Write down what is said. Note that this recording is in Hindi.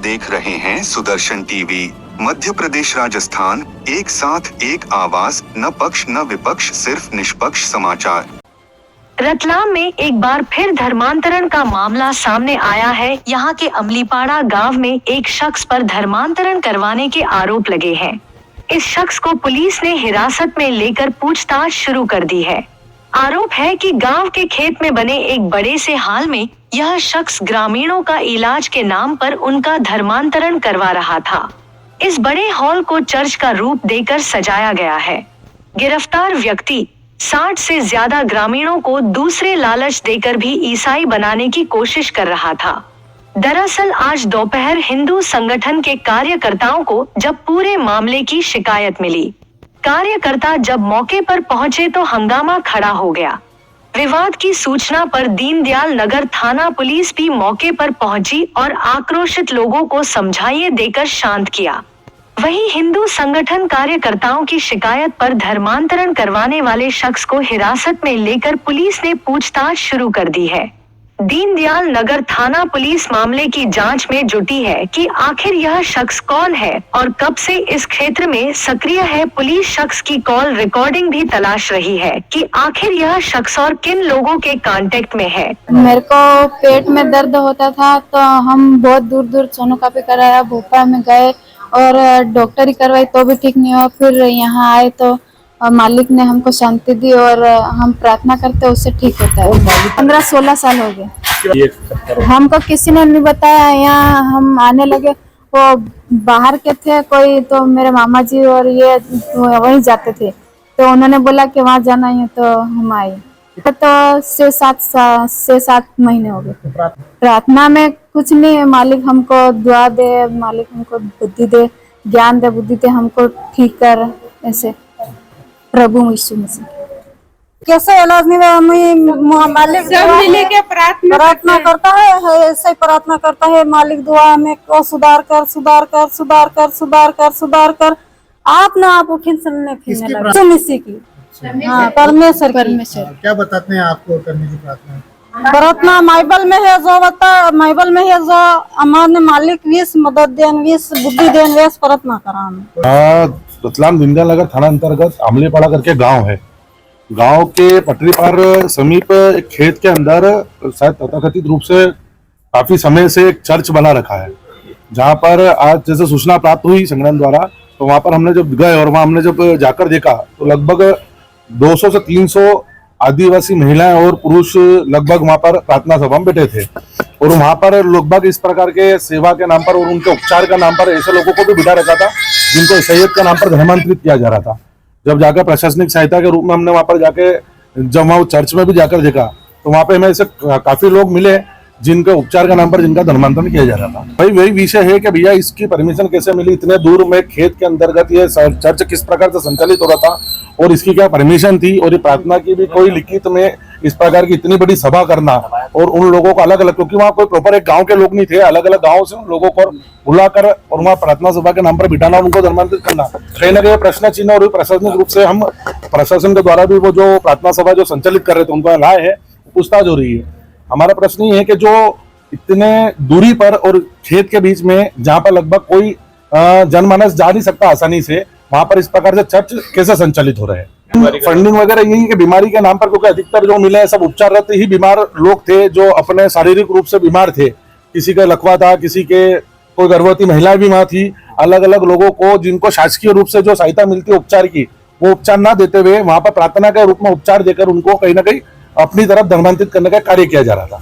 देख रहे हैं सुदर्शन टीवी। मध्य प्रदेश राजस्थान, एक साथ एक आवाज, न पक्ष न विपक्ष, सिर्फ निष्पक्ष समाचार। रतलाम में एक बार फिर धर्मांतरण का मामला सामने आया है। यहाँ के अमलीपाड़ा गांव में एक शख्स पर धर्मांतरण करवाने के आरोप लगे हैं। इस शख्स को पुलिस ने हिरासत में लेकर पूछताछ शुरू कर दी है। आरोप है कि गांव के खेत में बने एक बड़े से हाल में यह शख्स ग्रामीणों का इलाज के नाम पर उनका धर्मांतरण करवा रहा था। इस बड़े हॉल को चर्च का रूप देकर सजाया गया है। गिरफ्तार व्यक्ति 60 से ज्यादा ग्रामीणों को दूसरे लालच देकर भी ईसाई बनाने की कोशिश कर रहा था। दरअसल आज दोपहर हिंदू संगठन के कार्यकर्ताओं को जब पूरे मामले की शिकायत मिली, कार्यकर्ता जब मौके पर पहुंचे तो हंगामा खड़ा हो गया। विवाद की सूचना पर दीनदयाल नगर थाना पुलिस भी मौके पर पहुंची और आक्रोशित लोगों को समझाइए देकर शांत किया। वहीं हिंदू संगठन कार्यकर्ताओं की शिकायत पर धर्मांतरण करवाने वाले शख्स को हिरासत में लेकर पुलिस ने पूछताछ शुरू कर दी है। दीनदयाल नगर थाना पुलिस मामले की जांच में जुटी है कि आखिर यह शख्स कौन है और कब से इस क्षेत्र में सक्रिय है। पुलिस शख्स की कॉल रिकॉर्डिंग भी तलाश रही है कि आखिर यह शख्स और किन लोगों के कांटेक्ट में है। मेरे को पेट में दर्द होता था तो हम बहुत दूर दूर सोनोग्राफी कराया, भोपाल में गए और डॉक्टरी करवाई तो भी ठीक नहीं हुआ। फिर यहाँ आए तो मालिक ने हमको शांति दी और हम प्रार्थना करते उससे ठीक होता है। 15-16 साल हो गए। हमको किसी ने नहीं बताया, यहाँ हम आने लगे। वो बाहर के थे कोई, तो मेरे मामा जी और ये वहीं जाते थे, तो उन्होंने बोला कि वहाँ जाना है, तो हम आए। तो 6-7 महीने हो गए। प्रार्थना में कुछ नहीं, मालिक हमको दुआ दे, मालिक हमको बुद्धि दे, ज्ञान दे, बुद्धि दे, हमको ठीक कर, ऐसे प्रभु यीशु मसीह। कैसे इलाज नहीं, मालिक सब मिले के प्रार्थना करता है, ऐसे प्रार्थना करता है। मालिक दुआ में को सुधार कर, सुधार कर, सुधार कर, सुधार कर, सुधार कर। आप ना आप उठने फिरने लगे मसीह की। हाँ, परमेश्वर क्या बताते हैं आपको करने की प्रार्थना? प्रार्थना बाइबल में है, जो बता बाइबल में है, जो हमारे मालिक विश मदद देन, विश बुद्धि देन, वैस प्रार्थना करा। रतलाम दीनदयाल नगर थाना अंतर्गत अमलीपाड़ा करके गांव है। गांव के पटरी पार समीप एक खेत के अंदर शायद तथाकथित रूप से काफी समय से एक चर्च बना रखा है, जहां पर आज जैसे सूचना प्राप्त हुई संगठन द्वारा, तो वहां पर हमने जब गए और वहां हमने जब जाकर देखा तो लगभग 200 से 300 आदिवासी महिलाएं और पुरुष लगभग वहां पर प्रार्थना सभा में बैठे थे। और वहां पर लगभग इस प्रकार के सेवा के नाम पर और उनके उपचार का नाम पर ऐसे लोगों को भी बिठा रखा था जिनको सैयद का नाम पर धर्मांतरित किया जा रहा था। जब जाकर प्रशासनिक सहायता के रूप में हमने वहां पर जाके जब वहां चर्च में भी जाकर देखा तो वहां पे हमें ऐसे काफी लोग मिले जिनके उपचार का नाम पर जिनका धर्मांतरण किया जा रहा था। भाई वही विषय है कि भैया इसकी परमिशन कैसे मिली, इतने दूर में खेत के अंतर्गत ये चर्च किस प्रकार से संचालित हो रहा था और इसकी क्या परमिशन थी, और ये प्रार्थना की भी कोई लिखित में इस प्रकार की इतनी बड़ी सभा करना और उन लोगों को अलग अलग, क्योंकि वहाँ कोई प्रॉपर एक गांव के लोग नहीं थे, अलग अलग गांव से उन लोगों को बुलाकर और वहाँ प्रार्थना सभा के नाम पर बिठाना, उनको धर्मांतरित करना, कहीं ना कहीं प्रश्न चिन्ह। और प्रशासनिक रूप से हम प्रशासन के द्वारा भी वो जो प्रार्थना सभा जो संचालित कर रहे थे उनको राय है, पूछताछ हो रही है। हमारा प्रश्न ये है कि जो इतने दूरी पर और खेत के बीच में जहाँ पर लगभग कोई जनमानस जा नहीं सकता आसानी से, वहां पर इस प्रकार से चर्च कैसे संचालित हो रहे हैं। फंडिंग वगैरह यही कि बीमारी के नाम पर, क्योंकि अधिकतर जो मिले सब उपचाररत ही बीमार लोग थे जो अपने शारीरिक रूप से बीमार थे। किसी का लकवा था, किसी के कोई गर्भवती महिलाएं भी वहां थी। अलग अलग लोगों को जिनको शासकीय रूप से जो सहायता मिलती है उपचार की, वो उपचार ना देते हुए वहां पर प्रार्थना के रूप में उपचार देकर उनको कहीं ना कहीं अपनी तरफ धर्मांतरित करने का कार्य किया जा रहा था।